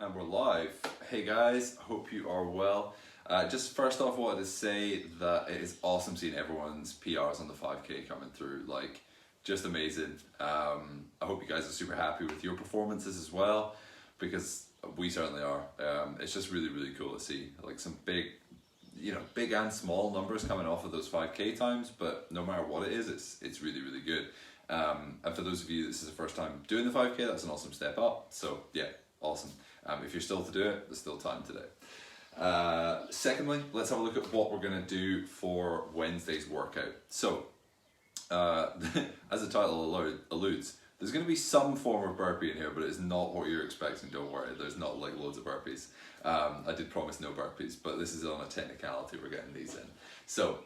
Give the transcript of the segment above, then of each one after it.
And we're live. Hey guys, hope you are well. Just first off, I wanted to say that it is awesome seeing everyone's PRs on the 5K coming through. Like, just amazing. I hope you guys are super happy with your performances as well, because we certainly are. It's just really, really cool to see like some big, big and small numbers coming off of those 5K times. But no matter what it is, it's really, really good. And for those of you, this is the first time doing the 5K, that's an awesome step up. So yeah, awesome. If you're still to do it, there's still time today. Secondly, let's have a look at what we're going to do for Wednesday's workout. So, as the title alludes, there's going to be some form of burpee in here, but it's not what you're expecting, don't worry. There's not like loads of burpees. I did promise no burpees, but this is on a technicality, we're getting these in. So,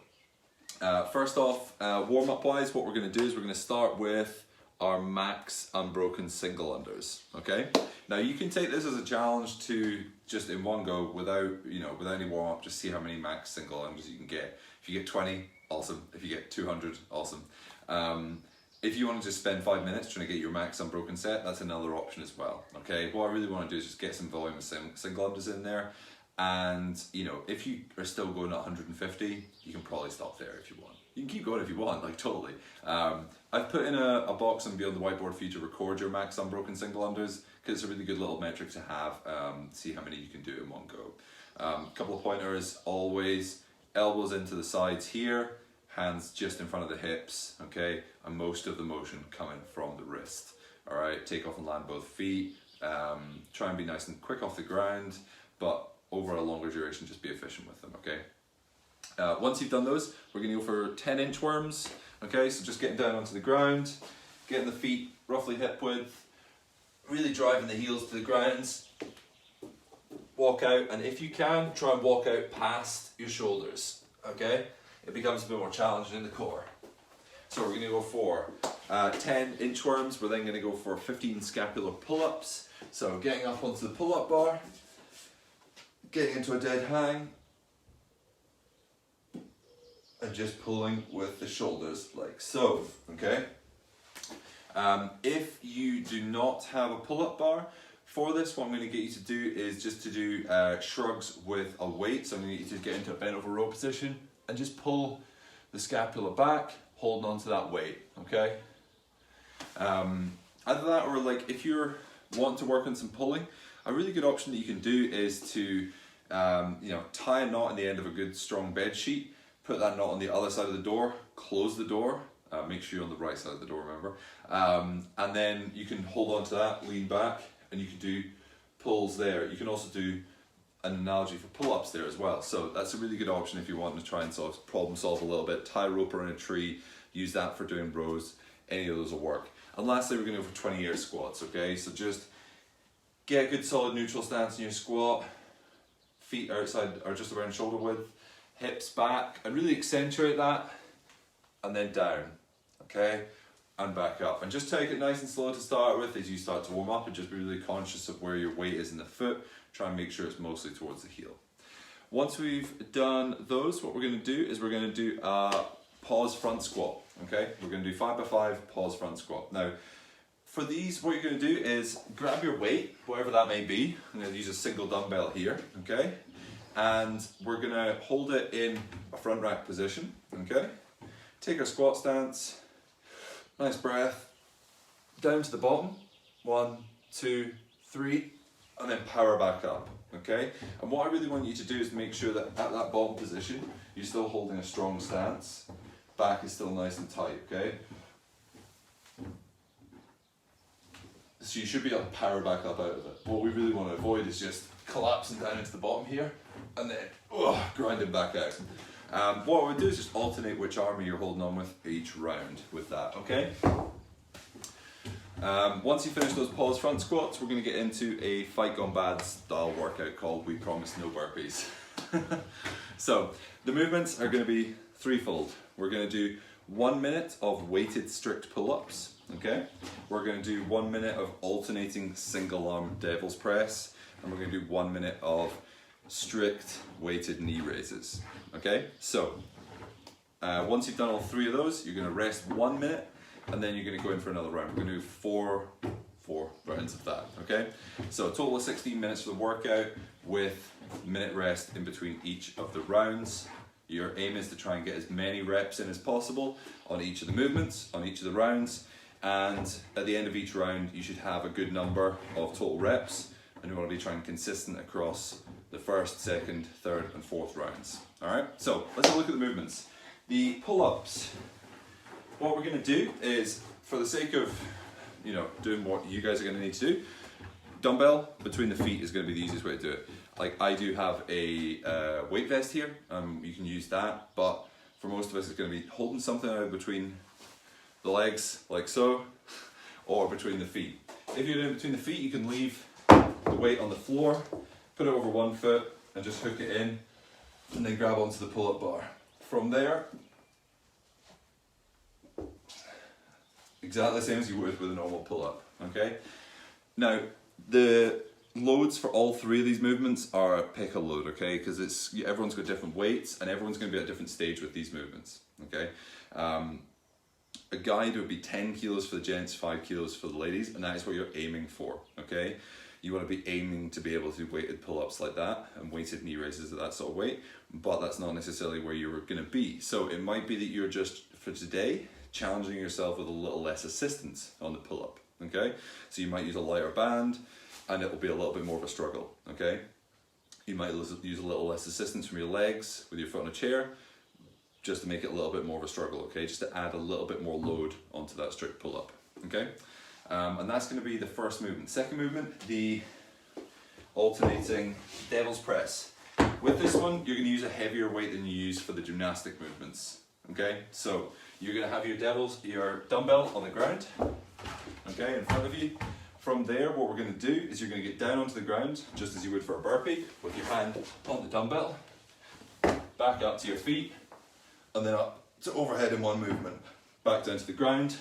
first off, warm-up wise, what we're going to do is we're going to start with our max unbroken single unders, okay? Now you can take this as a challenge to just in one go without any warm up, just see how many max single unders you can get. If you get 20, awesome. If you get 200, awesome. If you want to just spend 5 minutes trying to get your max unbroken set, that's another option as well, okay? What I really want to do is just get some volume of single unders in there, and if you are still going at 150, you can probably stop there if you want. You can keep going if you want, like totally. I've put in a box and beyond the whiteboard for you to record your max unbroken single unders, because it's a really good little metric to have, see how many you can do in one go. Couple of pointers, always elbows into the sides here, hands just in front of the hips, okay? And most of the motion coming from the wrist. All right, take off and land both feet. Try and be nice and quick off the ground, but over a longer duration, just be efficient with them, okay? Once you've done those, we're going to go for 10 inchworms. Okay, so just getting down onto the ground, getting the feet roughly hip width, really driving the heels to the ground. Walk out, and if you can, try and walk out past your shoulders. Okay, it becomes a bit more challenging in the core. So we're going to go for 10 inchworms. We're then going to go for 15 scapular pull-ups. So getting up onto the pull-up bar, getting into a dead hang, and just pulling with the shoulders like so, okay? If you do not have a pull-up bar for this, what I'm going to get you to do is just to do shrugs with a weight. So I'm going to get you to get into a bent over row position and just pull the scapula back, holding onto that weight, okay? Either that, or like if you're wanting to work on some pulling, a really good option that you can do is to tie a knot in the end of a good strong bed sheet. Put that knot on the other side of the door, close the door, make sure you're on the right side of the door, remember, and then you can hold on to that, lean back, and you can do pulls there. You can also do an analogy for pull-ups there as well, so that's a really good option if you want to try and problem solve a little bit. Tie a rope around a tree, use that for doing rows, any of those will work. And lastly, we're going to go for 20 air squats, okay? So just get a good solid neutral stance in your squat, feet outside or just around shoulder width, hips back, and really accentuate that, and then down, okay, and back up. And just take it nice and slow to start with as you start to warm up, and just be really conscious of where your weight is in the foot. Try and make sure it's mostly towards the heel. Once we've done those, what we're going to do is we're going to do a pause front squat, okay? We're going to do 5x5 pause front squat. Now, for these, what you're going to do is grab your weight, whatever that may be. I'm going to use a single dumbbell here, okay? And we're going to hold it in a front rack position, okay? Take our squat stance, nice breath, down to the bottom, 1, 2, 3, and then power back up, okay? And what I really want you to do is make sure that at that bottom position, you're still holding a strong stance, back is still nice and tight, okay? So you should be able to power back up out of it. What we really want to avoid is just collapsing down into the bottom here, and then grinding back out. What I would do is just alternate which arm you're holding on with each round with that, okay? Once you finish those pause front squats, we're going to get into a Fight Gone Bad style workout called We Promise No Burpees. So the movements are going to be threefold. We're going to do 1 minute of weighted strict pull-ups, okay? We're going to do 1 minute of alternating single arm devil's press, and we're going to do 1 minute of strict weighted knee raises, okay? So once you've done all three of those, you're going to rest 1 minute, and then you're going to go in for another round. We're going to do 4 rounds of that, okay? So a total of 16 minutes for the workout with minute rest in between each of the rounds. Your aim is to try and get as many reps in as possible on each of the movements, on each of the rounds, and at the end of each round you should have a good number of total reps, and you want to be trying consistent across the first, second, third and fourth rounds. Alright, so let's have a look at the movements. The pull-ups, what we're going to do is, for the sake of doing what you guys are going to need to do, dumbbell between the feet is going to be the easiest way to do it. Like, I do have a weight vest here, you can use that, but for most of us it's going to be holding something out between the legs, like so, or between the feet. If you're doing between the feet, you can leave the weight on the floor, put it over one foot and just hook it in, and then grab onto the pull-up bar. From there, exactly the same as you would with a normal pull-up, okay? Now, the loads for all 3 of these movements are pick a load, okay? Because everyone's got different weights and everyone's going to be at a different stage with these movements, okay? A guide would be 10 kilos for the gents, 5 kilos for the ladies, and that is what you're aiming for, okay? You want to be aiming to be able to do weighted pull-ups like that and weighted knee raises at that sort of weight, but that's not necessarily where you're going to be. So it might be that you're just, for today, challenging yourself with a little less assistance on the pull-up, okay? So you might use a lighter band and it will be a little bit more of a struggle, okay? You might use a little less assistance from your legs with your foot on a chair, just to make it a little bit more of a struggle, okay? Just to add a little bit more load onto that strict pull-up, okay? And that's going to be the first movement. Second movement, the alternating devil's press. With this one, you're going to use a heavier weight than you use for the gymnastic movements, okay? So you're going to have your dumbbell on the ground, okay, in front of you. From there, what we're going to do is you're going to get down onto the ground, just as you would for a burpee, with your hand on the dumbbell, back up to your feet, and then up to overhead in one movement. Back down to the ground,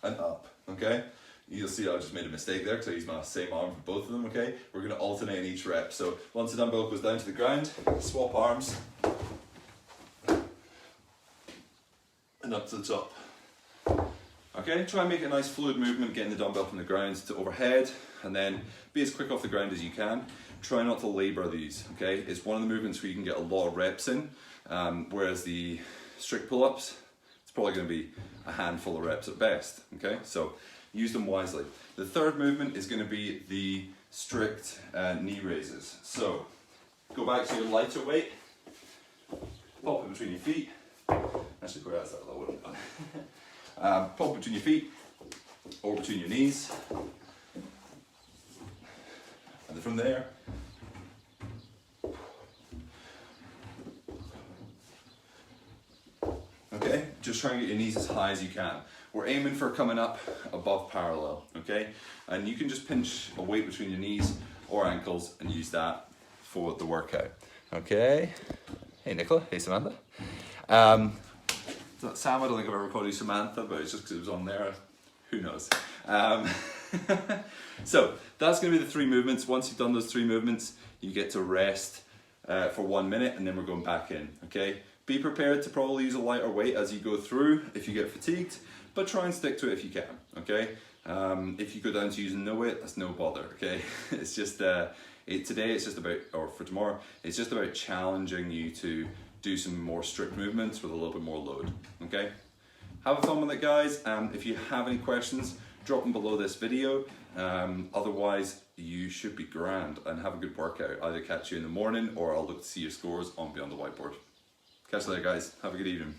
and up, okay? You'll see I just made a mistake there because I used my same arm for both of them, okay? We're going to alternate in each rep. So once the dumbbell goes down to the ground, swap arms, and up to the top. Okay, try and make it a nice fluid movement, getting the dumbbell from the ground to overhead, and then be as quick off the ground as you can. Try not to labour these, okay? It's one of the movements where you can get a lot of reps in, whereas the strict pull-ups, it's probably going to be a handful of reps at best, okay? So use them wisely. The third movement is going to be the strict knee raises. So go back to your lighter weight, pop it between your feet. Actually, whereas that low wouldn't have done. Pop it between your feet or between your knees. And then from there, okay, just try and get your knees as high as you can. We're aiming for coming up above parallel, okay? And you can just pinch a weight between your knees or ankles and use that for the workout, okay? Hey Nicola, hey Samantha. Sam, I don't think I've ever called you Samantha, but it's just because it was on there. Who knows? So that's going to be the 3 movements. Once you've done those 3 movements, you get to rest for 1 minute, and then we're going back in, okay? Be prepared to probably use a lighter weight as you go through if you get fatigued, but try and stick to it if you can, okay? If you go down to using no weight, that's no bother, okay? It's just, today it's just about, or for tomorrow, it's just about challenging you to do some more strict movements with a little bit more load, okay? Have fun with it, guys. If you have any questions, drop them below this video. Otherwise, you should be grand and have a good workout. Either catch you in the morning or I'll look to see your scores on Beyond the Whiteboard. Catch you later, guys. Have a good evening.